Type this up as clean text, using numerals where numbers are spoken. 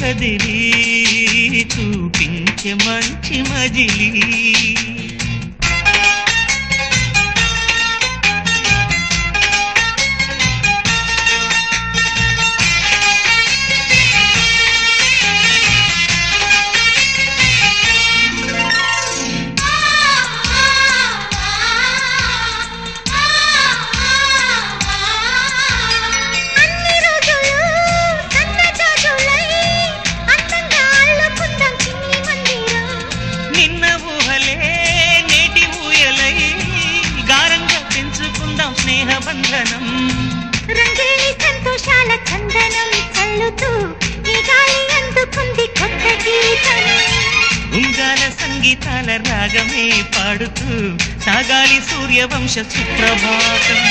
కదిలి చూపించే మంచి మజిలీ స్నేహబంధనం రంగేణి సంతోషాల చందనం చల్లుతూ ఈ గాలి అందుకుంది కొత్త గీతం ఉంగాల సంగీతాల రాగమే పాడుతూ సాగాలి సూర్యవంశ సుప్రభాతం